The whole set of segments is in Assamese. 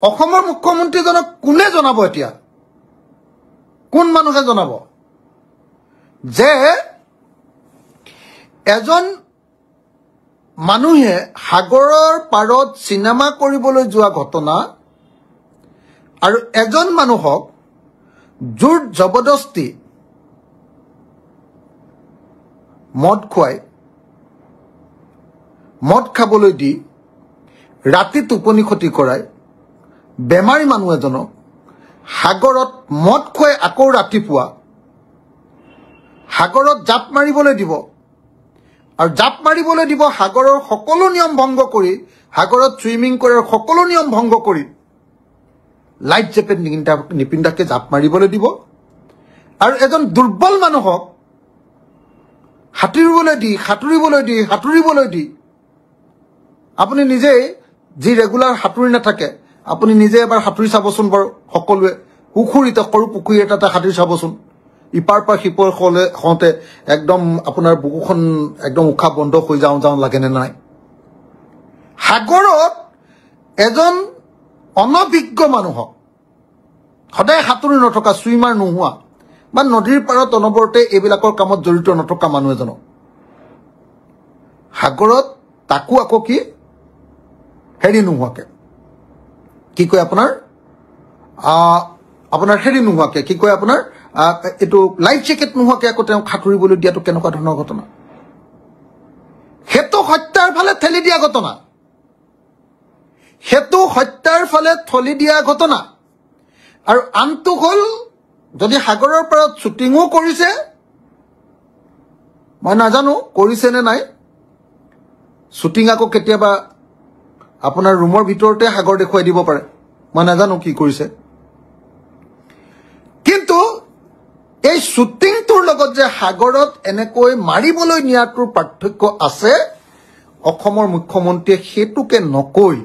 অসমৰ মুখ্যমন্ত্ৰীজনক কোনে জনাব এতিয়া কোন মানুহে জনাব যে এজন মানুহে সাগৰৰ পাৰত চিনেমা কৰিবলৈ যোৱা ঘটনা আৰু এজন মানুহক জোৰ জবৰদস্তি মদ খুৱাই মদ খাবলৈ দি ৰাতি টোপনি ক্ষতি কৰাই বেমাৰী মানুহ এজনক সাগৰত মদ খুৱাই আকৌ ৰাতিপুৱা সাগৰত জাপ মাৰিবলৈ দিব আৰু জাপ মাৰিবলৈ দিব সাগৰৰ সকলো নিয়ম ভংগ কৰি সাগৰত সুইমিং কৰাৰ সকলো নিয়ম ভংগ কৰি লাইফ জেকেট নিপিন্ধাকে জাপ মাৰিবলৈ দিব আৰু এজন দুৰ্বল মানুহক সাঁতুৰিবলৈ দি আপুনি নিজে যি ৰেগুলাৰ সাঁতুৰি নাথাকে আপুনি নিজে এবাৰ সাঁতুৰি চাবচোন বাৰু সকলোৱে পুখুৰীতে সৰু পুখুৰী এটাতে সাঁতুৰি চাবচোন ইপাৰ পৰা সিপাৰ হওঁতে একদম আপোনাৰ বুকুখন একদম উশাহ বন্ধ হৈ যাওঁ লাগেনে নাই সাগৰত এজন অনভিজ্ঞ মানুহক সদায় সাঁতুৰি নথকা সুইমাৰ নোহোৱা বা নদীৰ পাৰত অনবৰতে এইবিলাকৰ কামত জড়িত নথকা মানুহ এজনক সাগৰত তাকো আকৌ কি হেৰি নোহোৱাকে কি কয় আপোনাৰ হেৰি নোহোৱাকে কি কয় আপোনাৰ এইটো লাইফ জেকেট নোহোৱাকে আকৌ তেওঁ সাঁতুৰিবলৈ দিয়াটো কেনেকুৱা ধৰণৰ ঘটনা সেইটো হত্যাৰ ফালে ঠেলি দিয়া ঘটনা সেইটো হত্যাৰ ফালে ঠেলি দিয়া ঘটনা আৰু আনটো হ'ল যদি সাগৰৰ পাৰত শ্বুটিঙো কৰিছে মই নাজানো কৰিছে নে নাই শ্বুটিং আকৌ কেতিয়াবা আপোনাৰ ৰুমৰ ভিতৰতে সাগৰ দেখুৱাই দিব পাৰে মই নাজানো কি কৰিছে কিন্তু এই শ্বুটিংটোৰ লগত যে সাগৰত এনেকৈ মাৰিবলৈ নিয়াটোৰ পাৰ্থক্য আছে অসমৰ মুখ্যমন্ত্ৰীয়ে সেইটোকে নকৈ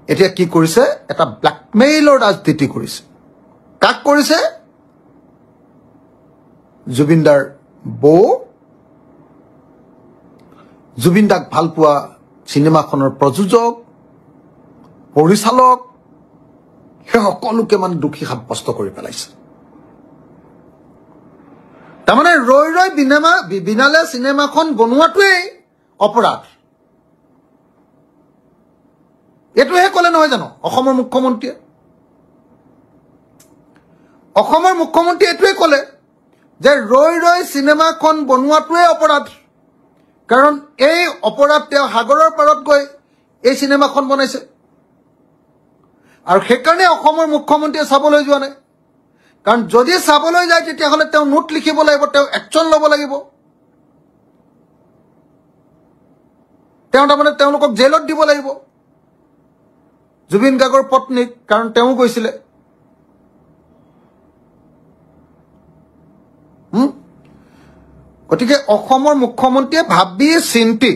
এতিয়া কি কৰিছে এটা ব্লেকমেইলৰ ৰাজনীতি কৰিছে কাক কৰিছে জুবিনদাৰ বৌ জুবিনদাক ভাল পোৱা চিনেমাখনৰ প্ৰযোজক পৰিচালক সেই সকলোকে মানে দুখী সাব্যস্ত কৰি পেলাইছে তাৰমানে ৰৈ ৰৈ বিনালে চিনেমাখন বনোৱাটোৱেই অপৰাধ এইটোহে ক'লে নহয় জানো অসমৰ মুখ্যমন্ত্ৰীয়ে এইটোৱে ক'লে যে ৰৈ ৰৈ চিনেমাখন বনোৱাটোৱে অপৰাধ কাৰণ এই অপৰাধ তেওঁ সাগৰৰ পাৰত গৈ এই চিনেমাখন বনাইছে আৰু সেইকাৰণে অসমৰ মুখ্যমন্ত্ৰীয়ে চাবলৈ যোৱা নাই কাৰণ যদি চাবলৈ যায় তেতিয়াহ'লে তেওঁ নোট লিখিব লাগিব তেওঁ একশ্যন ল'ব লাগিব তেওঁ তাৰমানে তেওঁলোকক জেলত দিব লাগিব জুবিন গাৰ্গৰ পত্নীক কাৰণ তেওঁ গৈছিলে গতিকে অসমৰ মুখ্যমন্ত্ৰীয়ে ভাবি চিন্তি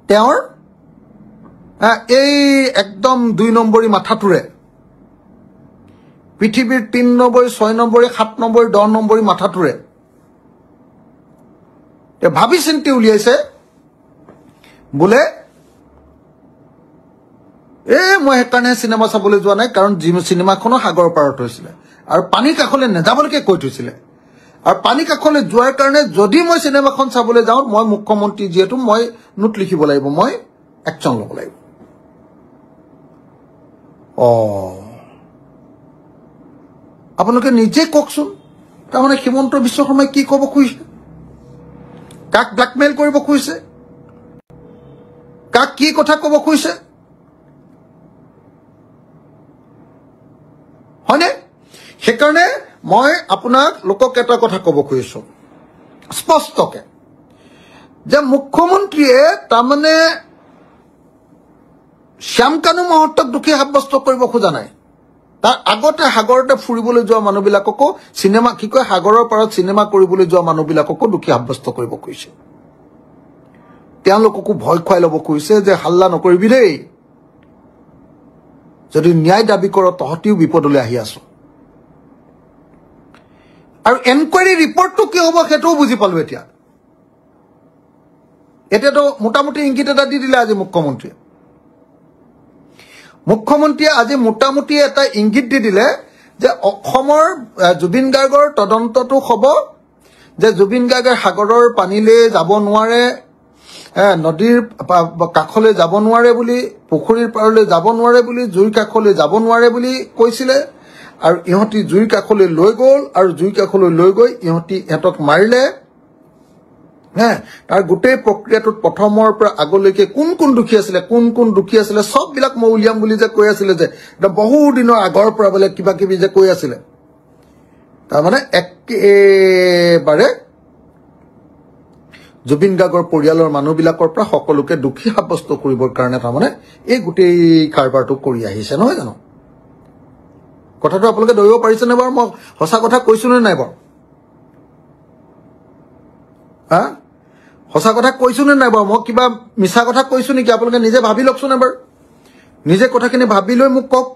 তেওঁৰ এই একদম ২ নম্বৰী মাথাটোৰে পৃথিৱীৰ ৩ নম্বৰী ৬ নম্বৰী ৭ নম্বৰী ১০ নম্বৰী মাথাটোৰে ভাবি চিন্তি উলিয়াইছে বোলে মই সেইকাৰণে চিনেমা চাবলৈ যোৱা নাই কাৰণ চিনেমাখনো সাগৰৰ পাৰত হৈছিলে আৰু পানী কাষলৈ নেযাবলৈকে কৈ থৈছিলে আৰু পানী কাষলৈ যোৱাৰ কাৰণে যদি মই চিনেমাখন চাবলৈ যাওঁ মই মুখ্যমন্ত্ৰী যিহেতু মই নোট লিখিব লাগিব মই একশ্যন ল'ব লাগিব আপোনালোকে নিজে কওকচোন তাৰমানে হিমন্ত বিশ্ব শৰ্মাই কি ক'ব খুজিছে কাক ব্লেকমেইল কৰিব খুজিছে কাক কি কথা ক'ব খুজিছে হয়নে সেইকাৰণে মই আপোনাক লোকক এটা কথা ক'ব খুজিছো স্পষ্টকে যে মুখ্যমন্ত্ৰীয়ে তাৰমানে শ্যামকানু মহন্তক দুখী সাব্যস্ত কৰিব খোজা নাই তাৰ আগতে সাগৰতে ফুৰিবলৈ যোৱা মানুহবিলাককো চিনেমা কি কয় সাগৰৰ পাৰত চিনেমা কৰিবলৈ যোৱা মানুহবিলাককো দুখী সাব্যস্ত কৰিব খুজিছে তেওঁলোককো ভয় খুৱাই ল'ব খুজিছে যে হাল্লা নকৰিবি দেই যদি ন্যায় দাবী কৰ তহঁতিও বিপদলৈ আহি আছো আৰু এনকুৱাৰী ৰিপৰ্টটো কি হ'ব সেইটোও বুজি পালো এতিয়াতো মোটামুটি ইংগিত এটা দি দিলে আজি মুখ্যমন্ত্ৰীয়ে মুখ্যমন্ত্ৰীয়ে আজি মোটামুটি এটা ইংগিত দি দিলে যে অসমৰ জুবিন গাৰ্গৰ তদন্তটো হ'ব যে জুবিন গাৰ্গে সাগৰৰ পানীলৈ যাব নোৱাৰে, নদীৰ কাষলৈ যাব নোৱাৰে বুলি, পুখুৰীৰ পাৰলৈ যাব নোৱাৰে বুলি, জুইৰ কাষলৈ যাব নোৱাৰে বুলি কৈছিলে। আৰু ইহঁতি জুইৰ কাষলৈ লৈ গ'ল আৰু জুইৰ কাষলৈ লৈ গৈ ইহঁতক মাৰিলে। তাৰ গোটেই প্ৰক্ৰিয়াটোত প্ৰথমৰ পৰা আগলৈকে কোন কোন দুখী আছিলে সববিলাক মই উলিয়াম বুলি যে কৈ আছিলে যে একদম বহু দিনৰ আগৰ পৰা বোলে কিবা কিবি যে কৈ আছিলে, তাৰমানে একেবাৰে জুবিন গাৰ্গৰ পৰিয়ালৰ মানুহবিলাকৰ পৰা সকলোকে দুখী সাব্যস্ত কৰিবৰ কাৰণে তাৰমানে এই গোটেই কাৰবাৰটো কৰি আহিছে, নহয় জানো? কথাটো আপোনালোকে ধৰিব পাৰিছেনে বাৰু? মই সঁচা কথা কৈছো নে নাই বাৰু? সঁচা কথা কৈছো নে নাই বাৰু? মই কিবা মিছা কথা কৈছো নেকি? আপোনালোকে নিজে ভাবি লওকচোন এবাৰ, নিজে কথাখিনি ভাবি লৈ মোক কওক।